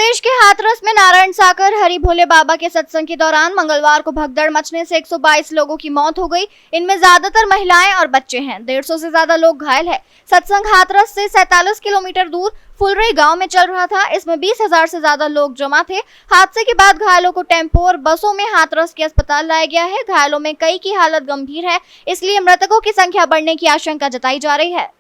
प्रदेश के हाथरस में नारायण सागर हरि भोले बाबा के सत्संग के दौरान मंगलवार को भगदड़ मचने से 122 लोगों की मौत हो गई। इनमें ज्यादातर महिलाएं और बच्चे हैं। 150 से ज्यादा लोग घायल हैं। सत्संग हाथरस से 47 किलोमीटर दूर फुलरई गांव में चल रहा था। इसमें 20,000 से ज्यादा लोग जमा थे। हादसे के बाद घायलों को टेम्पो और बसों में हाथरस के अस्पताल लाया गया है। घायलों में कई की हालत गंभीर है, इसलिए मृतकों की संख्या बढ़ने की आशंका जताई जा रही है।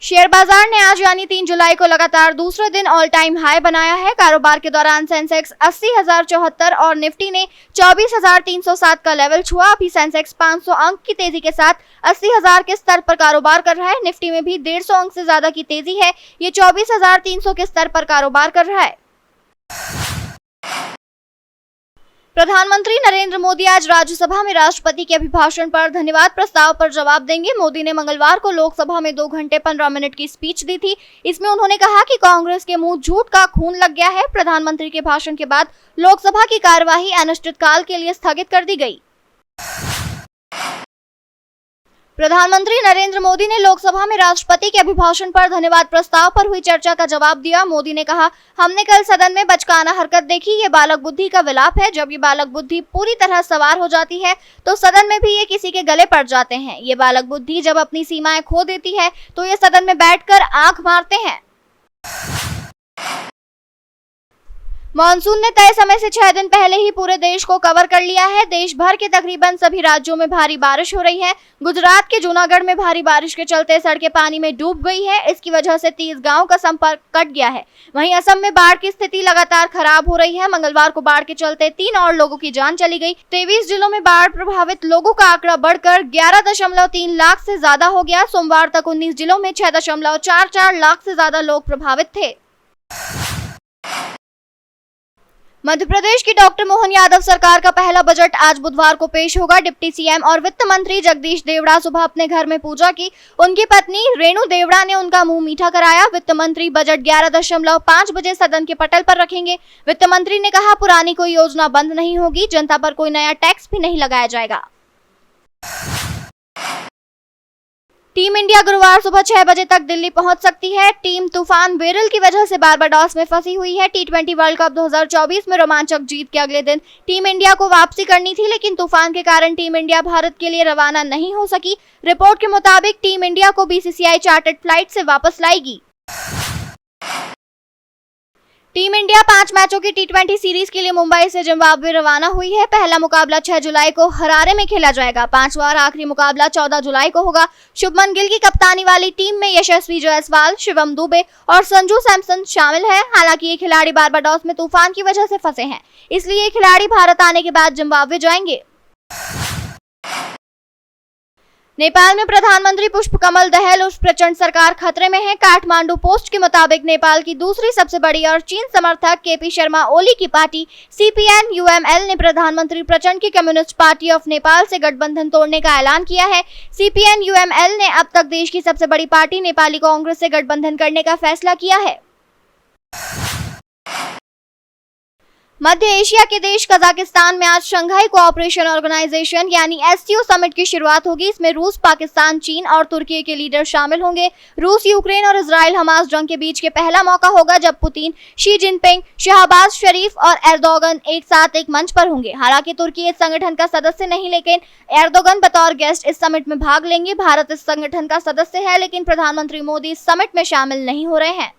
शेयर बाजार ने आज यानी 3 जुलाई को लगातार दूसरे दिन ऑल टाइम हाई बनाया है। कारोबार के दौरान सेंसेक्स 80,074 और निफ्टी ने 24,307 का लेवल छुआ। अभी सेंसेक्स 500 अंक की तेजी के साथ 80,000 के स्तर पर कारोबार कर रहा है। निफ्टी में भी 150 अंक से ज्यादा की तेजी है। ये 24,300 के स्तर पर कारोबार कर रहा है। प्रधानमंत्री नरेंद्र मोदी आज राज्यसभा में राष्ट्रपति के अभिभाषण पर धन्यवाद प्रस्ताव पर जवाब देंगे। मोदी ने मंगलवार को लोकसभा में 2 घंटे 15 मिनट की स्पीच दी थी। इसमें उन्होंने कहा कि कांग्रेस के मुंह झूठ का खून लग गया है। प्रधानमंत्री के भाषण के बाद लोकसभा की कार्यवाही अनिश्चितकाल के लिए स्थगित कर दी गई। प्रधानमंत्री नरेंद्र मोदी ने लोकसभा में राष्ट्रपति के अभिभाषण पर धन्यवाद प्रस्ताव पर हुई चर्चा का जवाब दिया। मोदी ने कहा, हमने कल सदन में बचकाना हरकत देखी। ये बालक बुद्धि का विलाप है। जब ये बालक बुद्धि पूरी तरह सवार हो जाती है तो सदन में भी ये किसी के गले पड़ जाते हैं। ये बालक बुद्धि जब अपनी सीमाएं खो देती है तो ये सदन में बैठकर आंख मारते हैं। मॉनसून ने तय समय से 6 दिन पहले ही पूरे देश को कवर कर लिया है। देश भर के तकरीबन सभी राज्यों में भारी बारिश हो रही है। गुजरात के जूनागढ़ में भारी बारिश के चलते सड़कें पानी में डूब गई है। इसकी वजह से 30 गांवों का संपर्क कट गया है। वहीं असम में बाढ़ की स्थिति लगातार खराब हो रही है। मंगलवार को बाढ़ के चलते 3 और लोगों की जान चली गई। 23 जिलों में बाढ़ प्रभावित लोगों का आंकड़ा बढ़कर 11.3 लाख से ज्यादा हो गया। सोमवार तक 19 जिलों में 6.44 लाख से ज्यादा लोग प्रभावित थे। मध्य प्रदेश की डॉक्टर मोहन यादव सरकार का पहला बजट आज बुधवार को पेश होगा। डिप्टी सीएम और वित्त मंत्री जगदीश देवड़ा सुबह अपने घर में पूजा की। उनकी पत्नी रेणु देवड़ा ने उनका मुंह मीठा कराया। वित्त मंत्री बजट 11.5 बजे सदन के पटल पर रखेंगे। वित्त मंत्री ने कहा, पुरानी कोई योजना बंद नहीं होगी। जनता पर कोई नया टैक्स भी नहीं लगाया जाएगा। टीम इंडिया गुरुवार सुबह 6 बजे तक दिल्ली पहुंच सकती है। टीम तूफान बेरिल की वजह से बारबाडोस में फंसी हुई है। T20 वर्ल्ड कप 2024 में रोमांचक जीत के अगले दिन टीम इंडिया को वापसी करनी थी, लेकिन तूफान के कारण टीम इंडिया भारत के लिए रवाना नहीं हो सकी। रिपोर्ट के मुताबिक टीम इंडिया को BCCI चार्टर्ड फ्लाइट से वापस लाएगी। टीम इंडिया 5 मैचों की T20 सीरीज के लिए मुंबई से जिम्बाब्वे रवाना हुई है। पहला मुकाबला 6 जुलाई को हरारे में खेला जाएगा। 5वां और आखिरी मुकाबला 14 जुलाई को होगा। शुभमन गिल की कप्तानी वाली टीम में यशस्वी जायसवाल, शिवम दुबे और संजू सैमसन शामिल हैं। हालांकि ये खिलाड़ी बारबाडोस में तूफान की वजह से फंसे हैं, इसलिए ये खिलाड़ी भारत आने के बाद जिम्बाब्वे जाएंगे। नेपाल में प्रधानमंत्री पुष्पकमल दहल उर्फ प्रचंड सरकार खतरे में है। काठमांडू पोस्ट के मुताबिक नेपाल की दूसरी सबसे बड़ी और चीन समर्थक केपी शर्मा ओली की पार्टी CPN-UML ने प्रधानमंत्री प्रचंड की कम्युनिस्ट पार्टी ऑफ नेपाल से गठबंधन तोड़ने का ऐलान किया है। CPN-UML ने अब तक देश की सबसे बड़ी पार्टी नेपाली कांग्रेस से गठबंधन करने का फैसला किया है। मध्य एशिया के देश कजाकिस्तान में आज शंघाई कोऑपरेशन ऑर्गेनाइजेशन यानी SCO समिट की शुरुआत होगी। इसमें रूस, पाकिस्तान, चीन और तुर्की के लीडर शामिल होंगे। रूस, यूक्रेन और इजराइल हमास जंग के बीच के पहला मौका होगा जब पुतिन, शी जिनपिंग, शहबाज शरीफ और एर्दोगन एक साथ एक मंच पर होंगे। हालांकि तुर्की इस संगठन का सदस्य नहीं, लेकिन एर्दोगन बतौर गेस्ट इस समिट में भाग लेंगे। भारत इस संगठन का सदस्य है, लेकिन प्रधानमंत्री मोदी इस समिट में शामिल नहीं हो रहे हैं।